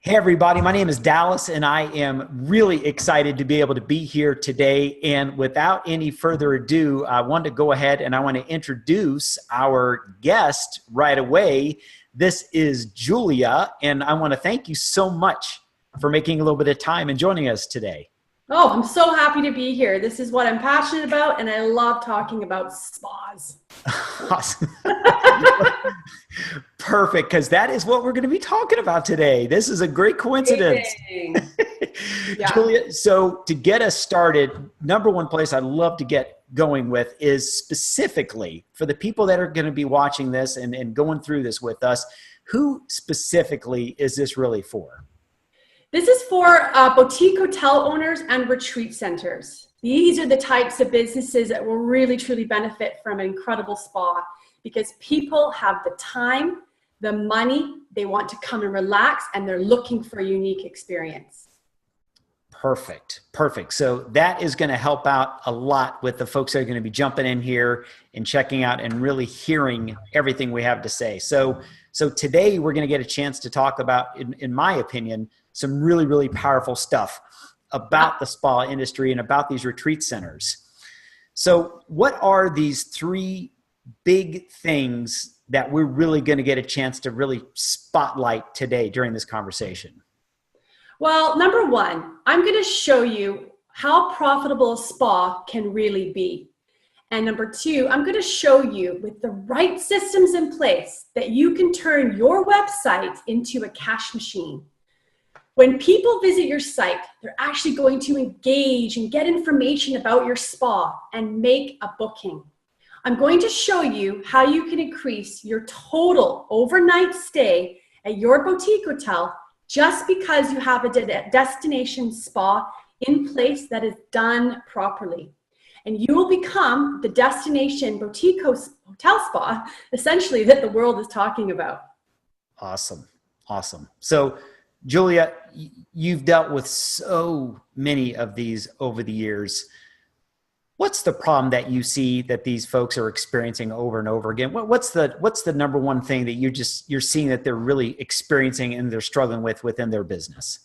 Hey everybody, my name is Dallas and I am really excited to be able to be here today. And without any further ado, I want to go ahead and I want to introduce our guest right away. This is Julia, and I want to thank you so much for making a little bit of time and joining us today. Oh, I'm so happy to be here. This is what I'm passionate about, and I love talking about spas. Awesome. Perfect, because that is what we're going to be talking about today. This is a great coincidence. Yeah. Julia, so to get us started, number one place I'd love to get going with is specifically for the people that are going to be watching this and going through this with us, who specifically is this really for? This is for boutique hotel owners and retreat centers. These are the types of businesses that will really, truly benefit from an incredible spa because people have the time, the money, they want to come and relax, and they're looking for a unique experience. Perfect. So that is going to help out a lot with the folks that are going to be jumping in here and checking out and really hearing everything we have to say. So today we're going to get a chance to talk about, in my opinion, some really, really powerful stuff about the spa industry and about these retreat centers. So what are these three big things that we're really going to get a chance to really spotlight today during this conversation? Well, number one, I'm going to show you how profitable a spa can really be. And number two, I'm going to show you with the right systems in place that you can turn your website into a cash machine. When people visit your site, they're actually going to engage and get information about your spa and make a booking. I'm going to show you how you can increase your total overnight stay at your boutique hotel just because you have a destination spa in place that is done properly. And you will become the destination boutique hotel spa, essentially, that the world is talking about. Awesome. So, Julia, you've dealt with so many of these over the years. What's the problem that you see that these folks are experiencing over and over again? What's the number one thing that you're seeing that they're really experiencing and they're struggling with within their business?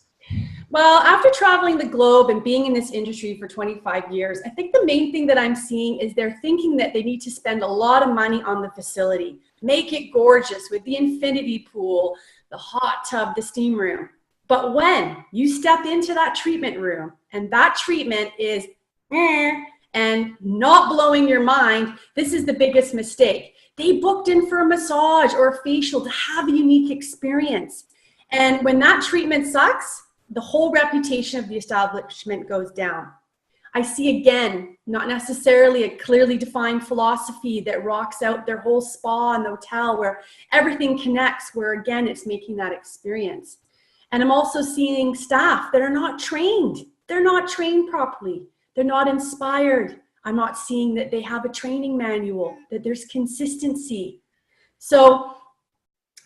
Well, after traveling the globe and being in this industry for 25 years, I think the main thing that I'm seeing is they're thinking that they need to spend a lot of money on the facility, make it gorgeous with the infinity pool, the hot tub, the steam room. But when you step into that treatment room and that treatment is and not blowing your mind, this is the biggest mistake. They booked in for a massage or a facial to have a unique experience. And when that treatment sucks, the whole reputation of the establishment goes down. I see, again, not necessarily a clearly defined philosophy that rocks out their whole spa and the hotel where everything connects, where again, it's making that experience. And I'm also seeing staff that are not trained. They're not trained properly. They're not inspired. I'm not seeing that they have a training manual, that there's consistency. So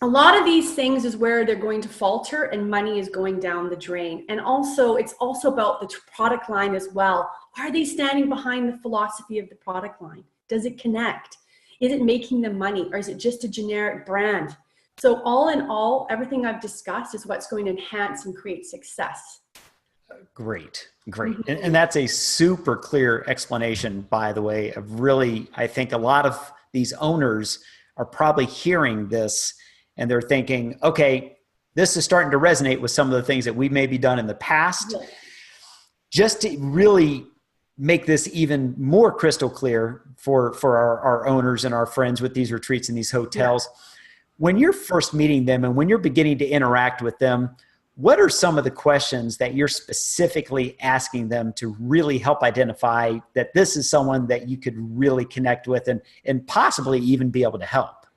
a lot of these things is where they're going to falter and money is going down the drain. And also, it's also about the product line as well. Are they standing behind the philosophy of the product line? Does it connect? Is it making them money, or is it just a generic brand? So all in all, everything I've discussed is what's going to enhance and create success. Great. And that's a super clear explanation, by the way, of really, I think a lot of these owners are probably hearing this and they're thinking, okay, this is starting to resonate with some of the things that we maybe done in the past. Yeah. Just to really make this even more crystal clear for our owners and our friends with these retreats and these hotels. Yeah. When you're first meeting them and when you're beginning to interact with them, what are some of the questions that you're specifically asking them to really help identify that this is someone that you could really connect with and possibly even be able to help?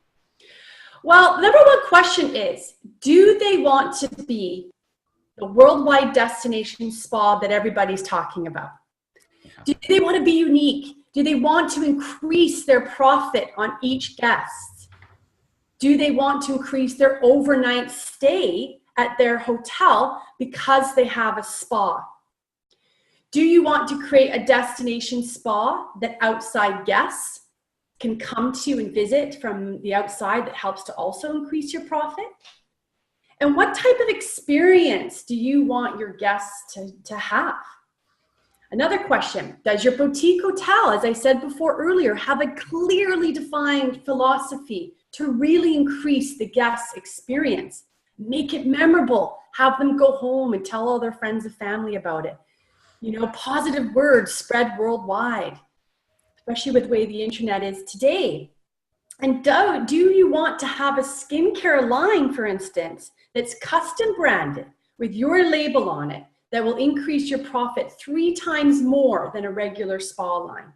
Well, the number one question is, do they want to be the worldwide destination spa that everybody's talking about? Do they want to be unique? Do they want to increase their profit on each guest? Do they want to increase their overnight stay at their hotel because they have a spa? Do you want to create a destination spa that outside guests can come to and visit from the outside that helps to also increase your profit? And what type of experience do you want your guests to have? Another question, does your boutique hotel, as I said before earlier, have a clearly defined philosophy to really increase the guest's experience? Make it memorable, have them go home and tell all their friends and family about it. You know, positive words spread worldwide, especially with the way the internet is today. And do you want to have a skincare line, for instance, that's custom branded with your label on it that will increase your profit 3 times more than a regular spa line?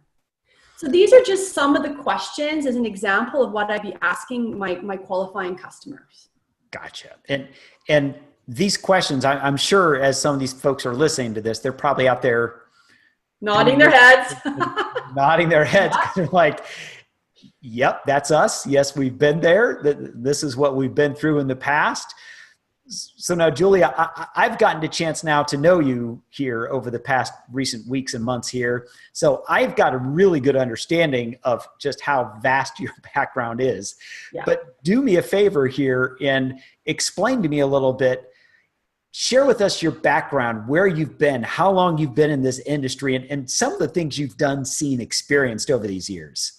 So these are just some of the questions as an example of what I'd be asking my qualifying customers. Gotcha. And these questions, I'm sure as some of these folks are listening to this, they're probably out there nodding their heads. Nodding their heads. They're like, yep, that's us. Yes, we've been there. This is what we've been through in the past. So now, Julia, I've gotten a chance now to know you here over the past recent weeks and months here. So I've got a really good understanding of just how vast your background is. Yeah. But do me a favor here and explain to me a little bit. Share with us your background, where you've been, how long you've been in this industry, and some of the things you've done, seen, experienced over these years.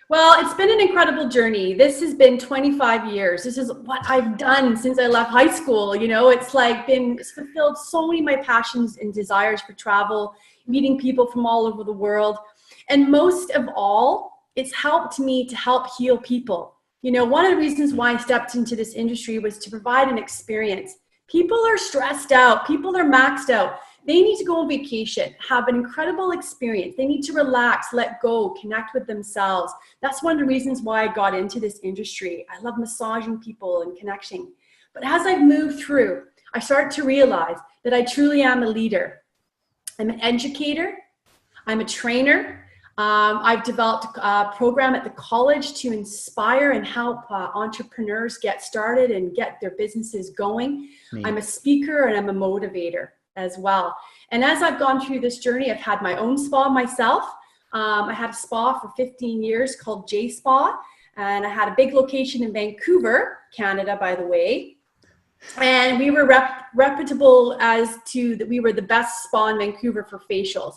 Well, it's been an incredible journey. This has been 25 years. This is what I've done since I left high school. You know, it's fulfilled so many of my passions and desires for travel, meeting people from all over the world. And most of all, it's helped me to help heal people. You know, one of the reasons why I stepped into this industry was to provide an experience. People are stressed out. People are maxed out. They need to go on vacation, have an incredible experience. They need to relax, let go, connect with themselves. That's one of the reasons why I got into this industry. I love massaging people and connecting. But as I've moved through, I started to realize that I truly am a leader. I'm an educator. I'm a trainer. I've developed a program at the college to inspire and help entrepreneurs get started and get their businesses going. I'm a speaker and I'm a motivator as well. And as I've gone through this journey, I've had my own spa myself. I had a spa for 15 years called J Spa, and I had a big location in Vancouver, Canada, by the way. And we were reputable as to that we were the best spa in Vancouver for facials.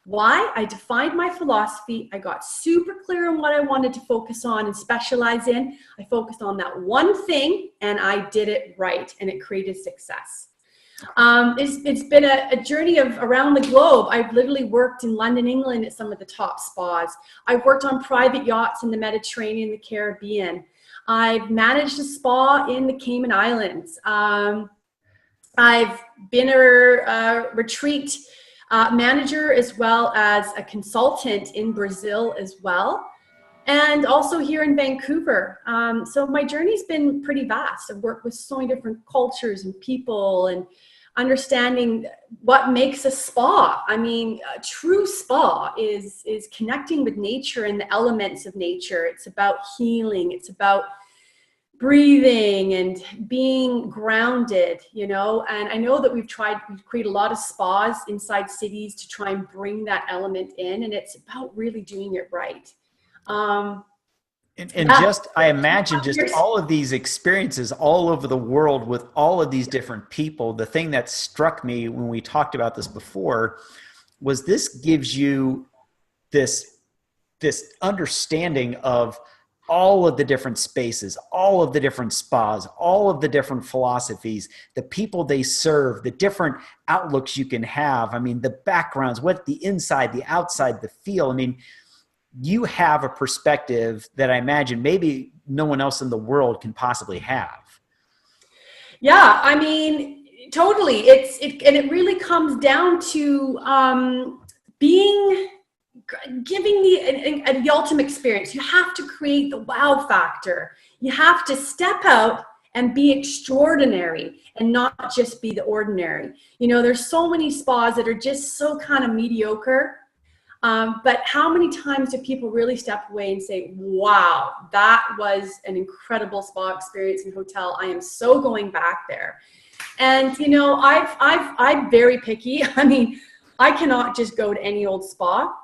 Why? I defined my philosophy. I got super clear on what I wanted to focus on and specialize in. I focused on that one thing and I did it right, and it created success. It's been a journey of around the globe. I've literally worked in London, England at some of the top spas. I've worked on private yachts in the Mediterranean, the Caribbean. I've managed a spa in the Cayman Islands. I've been a retreat manager as well as a consultant in Brazil as well. And also here in Vancouver. So my journey's been pretty vast. I've worked with so many different cultures and people and understanding what makes a spa. I mean, a true spa is connecting with nature and the elements of nature. It's about healing. It's about breathing and being grounded, you know. And I know that we've created a lot of spas inside cities to try and bring that element in. And it's about really doing it right. I imagine just all of these experiences all over the world with all of these different people. The thing that struck me when we talked about this before was this gives you this understanding of all of the different spaces, all of the different spas, all of the different philosophies, the people they serve, the different outlooks you can have. I mean, the backgrounds, what the inside, the outside, the feel. I mean, you have a perspective that I imagine maybe no one else in the world can possibly have. Yeah, I mean, totally. It really comes down to giving the ultimate experience. You have to create the wow factor. You have to step out and be extraordinary and not just be the ordinary. You know, there's so many spas that are just so kind of mediocre. But how many times do people really step away and say, wow, that was an incredible spa experience and hotel. I am so going back there. And, you know, I'm very picky. I mean, I cannot just go to any old spa.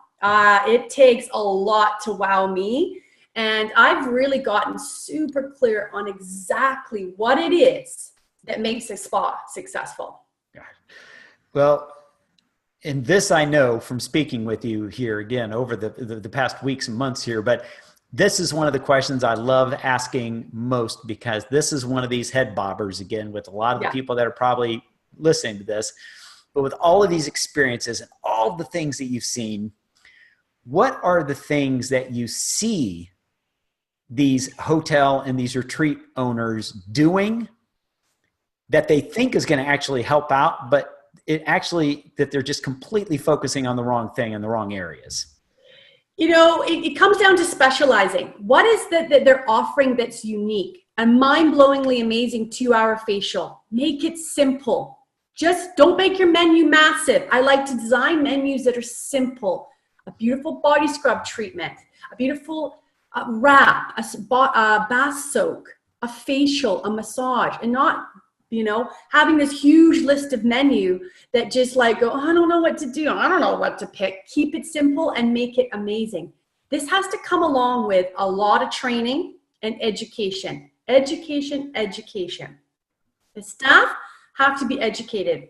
It takes a lot to wow me. And I've really gotten super clear on exactly what it is that makes a spa successful. Well, and this I know from speaking with you here again over the past weeks and months here, but this is one of the questions I love asking most, because this is one of these head bobbers again with a lot of the people that are probably listening to this. But with all of these experiences and all the things that you've seen, what are the things that you see these hotel and these retreat owners doing that they think is going to actually help out, but that they're just completely focusing on the wrong thing in the wrong areas? You know, it comes down to specializing. What is that they're offering that's unique? A mind-blowingly amazing 2-hour facial. Make it simple. Just don't make your menu massive. I like to design menus that are simple. A beautiful body scrub treatment, a beautiful wrap, a bath soak, a facial, a massage, and not, you know, having this huge list of menu that just like go, oh, I don't know what to do. I don't know what to pick. Keep it simple and make it amazing. This has to come along with a lot of training and education. Education. The staff have to be educated.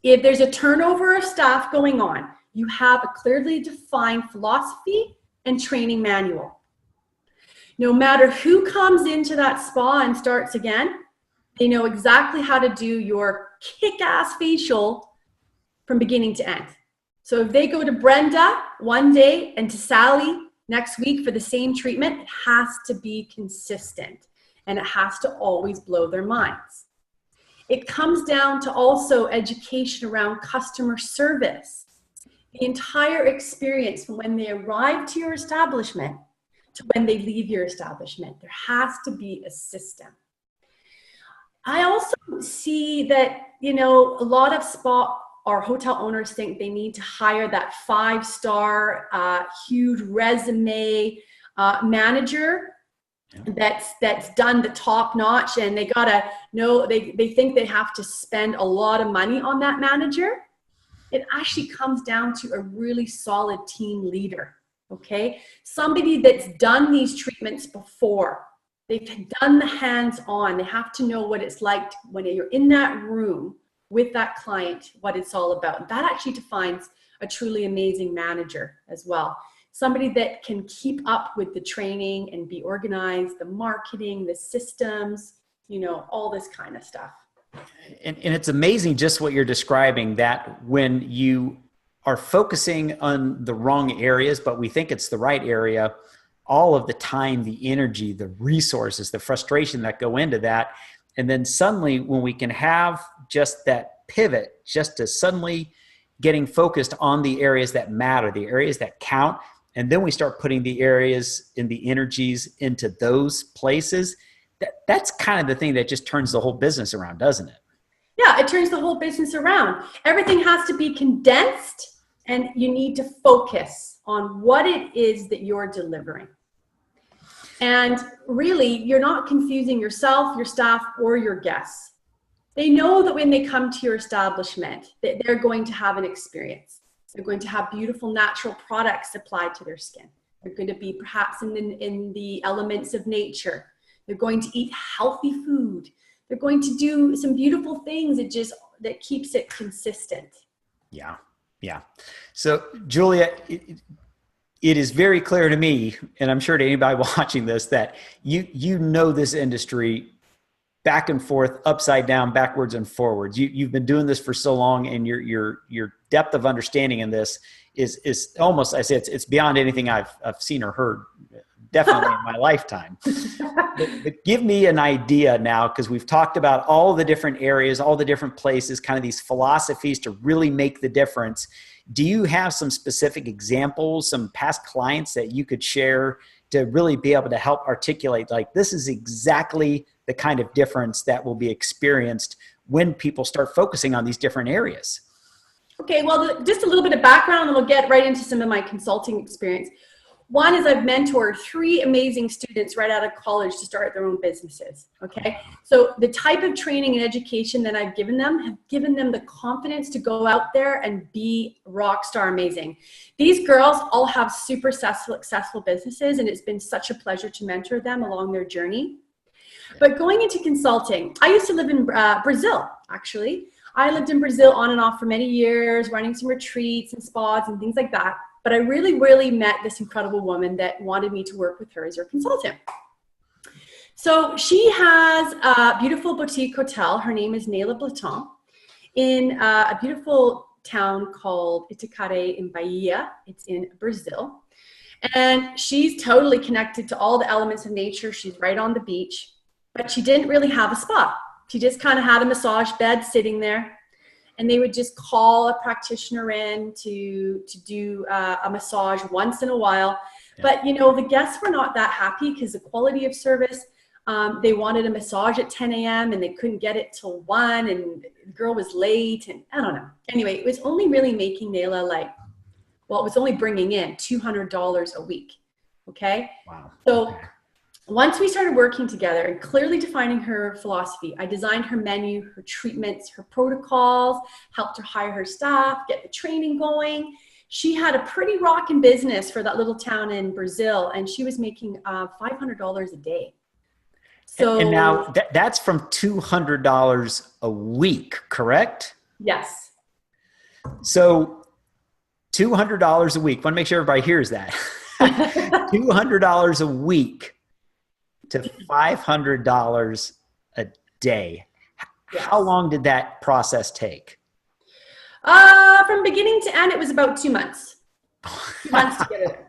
If there's a turnover of staff going on, you have a clearly defined philosophy and training manual. No matter who comes into that spa and starts again, they know exactly how to do your kick-ass facial from beginning to end. So if they go to Brenda one day and to Sally next week for the same treatment, it has to be consistent and it has to always blow their minds. It comes down to also education around customer service. The entire experience from when they arrive to your establishment to when they leave your establishment, there has to be a system. I also see that, you know, a lot of spa or hotel owners think they need to hire that 5-star, huge resume manager that's done the top notch, and they gotta know, they think they have to spend a lot of money on that manager. It actually comes down to a really solid team leader, okay? Somebody that's done these treatments before. They've done the hands-on. They have to know what it's like when you're in that room with that client, what it's all about. That actually defines a truly amazing manager as well. Somebody that can keep up with the training and be organized, the marketing, the systems, you know, all this kind of stuff. And it's amazing just what you're describing, that when you are focusing on the wrong areas, but we think it's the right area, all of the time, the energy, the resources, the frustration that go into that. And then suddenly when we can have just that pivot, just to suddenly getting focused on the areas that matter, the areas that count, and then we start putting the areas and the energies into those places, that's kind of the thing that just turns the whole business around, doesn't it? Yeah, it turns the whole business around. Everything has to be condensed, and you need to focus on what it is that you're delivering. And really, you're not confusing yourself, your staff, or your guests. They know that when they come to your establishment, that they're going to have an experience. They're going to have beautiful natural products applied to their skin. They're going to be perhaps in the elements of nature. They're going to eat healthy food. They're going to do some beautiful things that keeps it consistent. Yeah. So Julia, it is very clear to me, and I'm sure to anybody watching this, that you know this industry back and forth, upside down, backwards and forwards. You've been doing this for so long, and your depth of understanding in this is almost, I say, it's beyond anything I've seen or heard, definitely in my lifetime. But give me an idea now, because we've talked about all the different areas, all the different places, kind of these philosophies to really make the difference. Do you have some specific examples, some past clients that you could share to really be able to help articulate, like, this is exactly the kind of difference that will be experienced when people start focusing on these different areas? Okay, well, just a little bit of background, and we'll get right into some of my consulting experience. One is I've mentored 3 amazing students right out of college to start their own businesses, okay? So the type of training and education that I've given them have given them the confidence to go out there and be rock star amazing. These girls all have super successful businesses, and it's been such a pleasure to mentor them along their journey. But going into consulting, I used to live in Brazil, actually. I lived in Brazil on and off for many years, running some retreats and spas and things like that. But I really, really met this incredible woman that wanted me to work with her as her consultant. So she has a beautiful boutique hotel. Her name is Neila Blaton in a beautiful town called Itacaré in Bahia. It's in Brazil. And she's totally connected to all the elements of nature. She's right on the beach, but she didn't really have a spa. She just kind of had a massage bed sitting there, and they would just call a practitioner in to do a massage once in a while. Yeah. But, you know, the guests were not that happy because the quality of service, they wanted a massage at 10 a.m. and they couldn't get it till 1, and the girl was late, and I don't know. Anyway, it was only really making Neila it was only bringing in $200 a week. Okay. Wow. So once we started working together and clearly defining her philosophy, I designed her menu, her treatments, her protocols, helped her hire her staff, get the training going. She had a pretty rocking business for that little town in Brazil, and she was making $500 a day. So, and now that's from $200 a week, correct? Yes. So $200 a week. Want to make sure everybody hears that. $200 a week to $500 a day. Yes. How long did that process take? From beginning to end, it was about 2 months. 2 months to get it.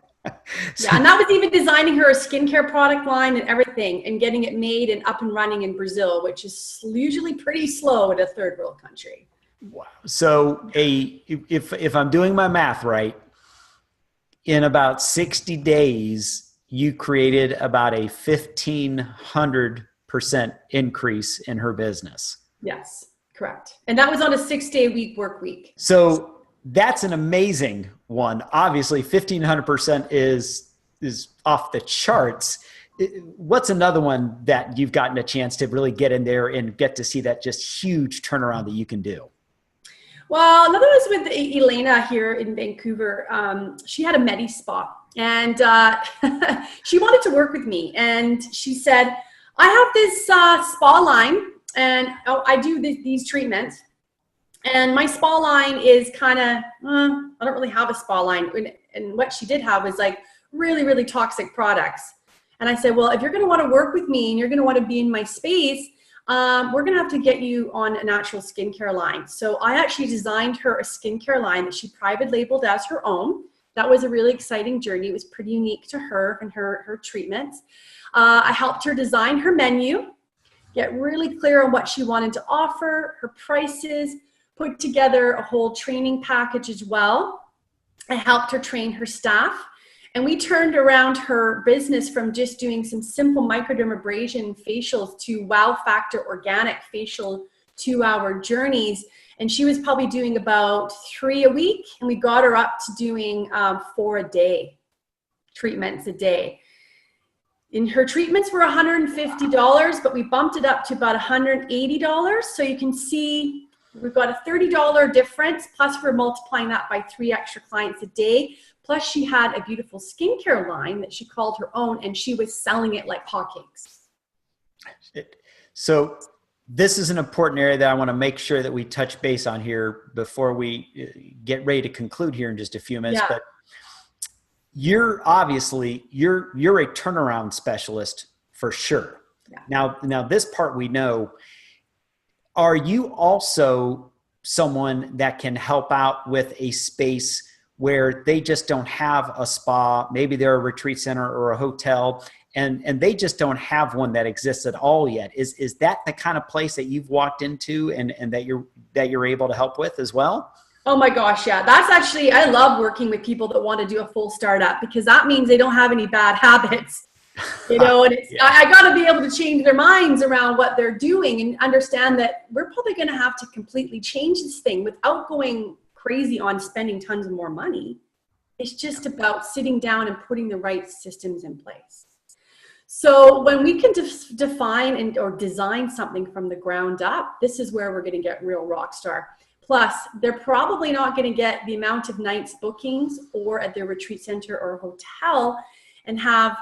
Yeah, and that was even designing her a skincare product line and everything, and getting it made and up and running in Brazil, which is usually pretty slow in a third world country. Wow. So if I'm doing my math right, in about 60 days, you created about a 1,500% increase in her business. Yes, correct. And that was on a 6-day-a-week work week. So that's an amazing one. Obviously, 1,500% is off the charts. What's another one that you've gotten a chance to really get in there and get to see that just huge turnaround that you can do? Well, another was with Elena here in Vancouver. She had a Medi Spa, and she wanted to work with me. And she said, I have this spa line, and I do these treatments. And my spa line is kind of, I don't really have a spa line. And what she did have was like really, really toxic products. And I said, well, if you're going to want to work with me and you're going to want to be in my space, we're going to have to get you on a natural skincare line. So I actually designed her a skincare line that she private labeled as her own. That was a really exciting journey. It was pretty unique to her and her treatments. I helped her design her menu, get really clear on what she wanted to offer, her prices, put together a whole training package as well. I helped her train her staff. And we turned around her business from just doing some simple microdermabrasion facials to wow factor organic facial 2-hour journeys. And she was probably doing about 3 a week. And we got her up to doing 4 a day, treatments a day. And her treatments were $150, but we bumped it up to about $180. So you can see we've got a $30 difference, plus we're multiplying that by 3 extra clients a day. Plus she had a beautiful skincare line that she called her own, and she was selling it like hotcakes. So this is an important area that I want to make sure that we touch base on here before we get ready to conclude here in just a few minutes. Yeah. But you're obviously, you're a turnaround specialist for sure. Yeah. Now this part we know. Are you also someone that can help out with a space where they just don't have a spa? Maybe they're a retreat center or a hotel, and they just don't have one that exists at all yet. Is that the kind of place that you've walked into and that you're able to help with as well? Oh my gosh, yeah. That's actually, I love working with people that want to do a full startup, because that means they don't have any bad habits. You know, and it's, yeah. I got to be able to change their minds around what they're doing and understand that we're probably going to have to completely change this thing without going crazy on spending tons of more money. It's just about sitting down and putting the right systems in place. So when we can define or design something from the ground up, this is where we're going to get real rock star. Plus, they're probably not going to get the amount of nights bookings or at their retreat center or hotel. and have,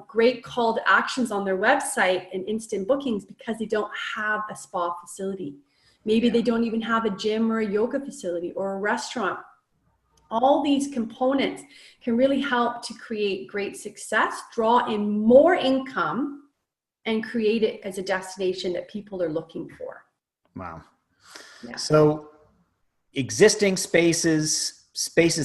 great call to actions on their website and instant bookings because they don't have a spa facility. Maybe they don't even have a gym or a yoga facility or a restaurant. All these components can really help to create great success, draw in more income, and create it as a destination that people are looking for. Wow. Yeah. So existing spaces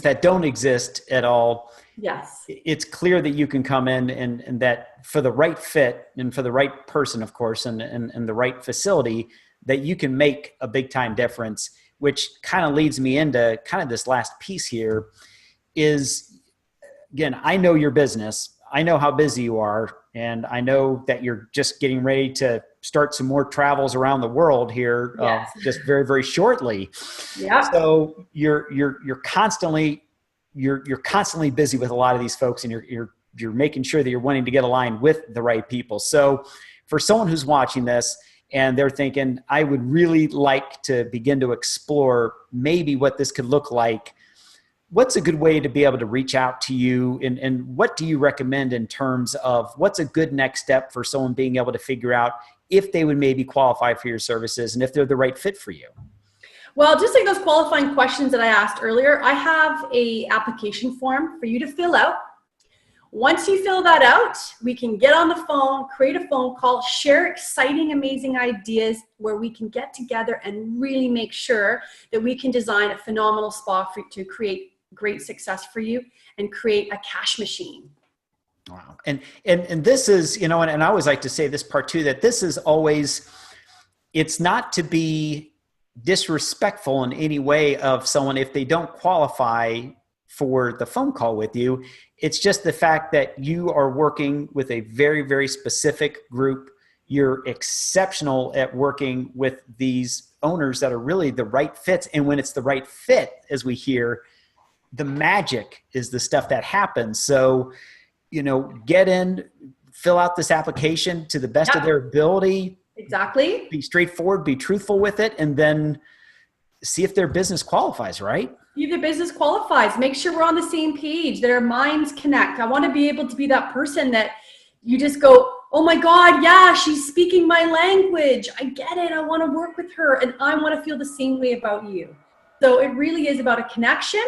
that don't exist at all. Yes. It's clear that you can come in and that for the right fit and for the right person, of course, and the right facility, that you can make a big time difference, which kind of leads me into kind of this last piece here is, again, I know your business. I know how busy you are. And I know that you're just getting ready to start some more travels around the world here, just very, very shortly. Yeah. So you're constantly busy with a lot of these folks, and you're making sure that you're wanting to get aligned with the right people. So for someone who's watching this and they're thinking, I would really like to begin to explore maybe what this could look like, what's a good way to be able to reach out to you? And what do you recommend in terms of what's a good next step for someone being able to figure out if they would maybe qualify for your services and if they're the right fit for you? Well, just like those qualifying questions that I asked earlier, I have a application form for you to fill out. Once you fill that out, we can get on the phone, create a phone call, share exciting, amazing ideas where we can get together and really make sure that we can design a phenomenal spa to create great success for you and create a cash machine. Wow. And this is, and I always like to say this part too, that this is always, it's not to be disrespectful in any way of someone if they don't qualify for the phone call with you. It's just the fact that you are working with a very, very specific group. You're exceptional at working with these owners that are really the right fits. And when it's the right fit, as we hear, the magic is the stuff that happens. So, get in, fill out this application to the best of their ability. Exactly. Be straightforward, be truthful with it, and then see if their business qualifies, right? See if their business qualifies. Make sure we're on the same page, that our minds connect. I want to be able to be that person that you just go, oh my God, yeah, she's speaking my language. I get it. I want to work with her, and I want to feel the same way about you. So it really is about a connection.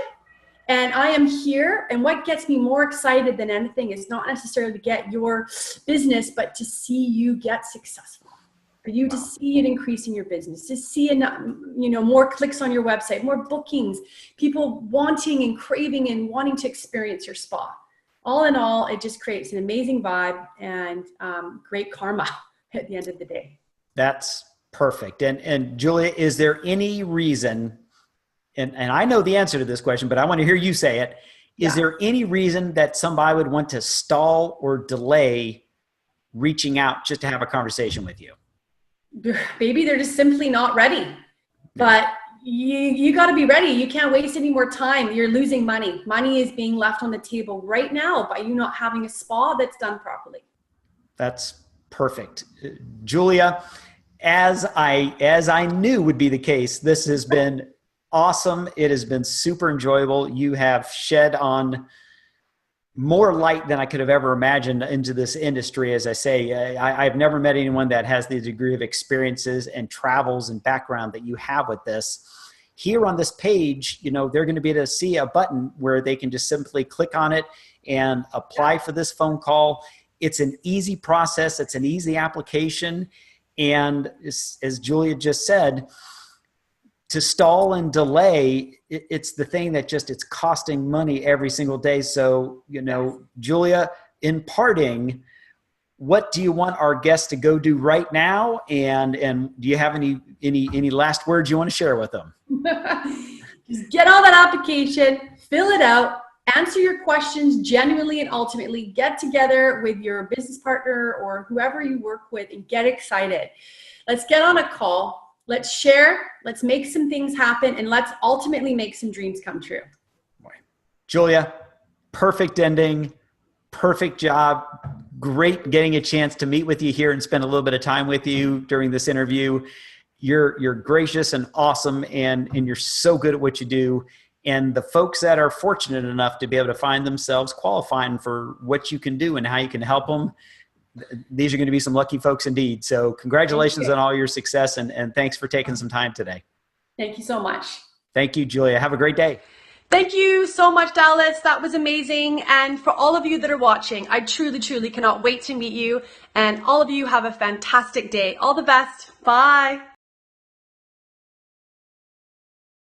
And I am here, and what gets me more excited than anything is not necessarily to get your business, but to see you get successful, for you to see it increase in your business, to see more clicks on your website, more bookings, people wanting and craving and wanting to experience your spa. All in all, it just creates an amazing vibe and great karma at the end of the day. That's perfect. And Julia, is there any reason, and I know the answer to this question, but I want to hear you say it. Is there any reason that somebody would want to stall or delay reaching out just to have a conversation with you? Maybe they're just simply not ready. But you got to be ready. You can't waste any more time. You're losing money. Money is being left on the table right now by you not having a spa that's done properly. That's perfect. Julia, as I knew would be the case, this has been awesome. It has been super enjoyable. You have shed on more light than I could have ever imagined into this industry. As I say, I've never met anyone that has the degree of experiences and travels and background that you have with this. Here on this page, they're going to be able to see a button where they can just simply click on it and apply for this phone call. It's an easy process. It's an easy application. And as Julia just said, to stall and delay, it's the thing that it's costing money every single day. So, Julia, in parting, what do you want our guests to go do right now? And do you have any last words you want to share with them? Just get on that application, fill it out, answer your questions genuinely and ultimately. Get together with your business partner or whoever you work with and get excited. Let's get on a call. Let's share, let's make some things happen, and let's ultimately make some dreams come true. Julia, perfect ending, perfect job. Great getting a chance to meet with you here and spend a little bit of time with you during this interview. You're gracious and awesome, and you're so good at what you do. And the folks that are fortunate enough to be able to find themselves qualifying for what you can do and how you can help them, these are going to be some lucky folks indeed. So congratulations on all your success, and thanks for taking some time today. Thank you so much. Thank you, Julia. Have a great day. Thank you so much, Dallas. That was amazing. And for all of you that are watching, I truly, truly cannot wait to meet you. And all of you have a fantastic day. All the best. Bye.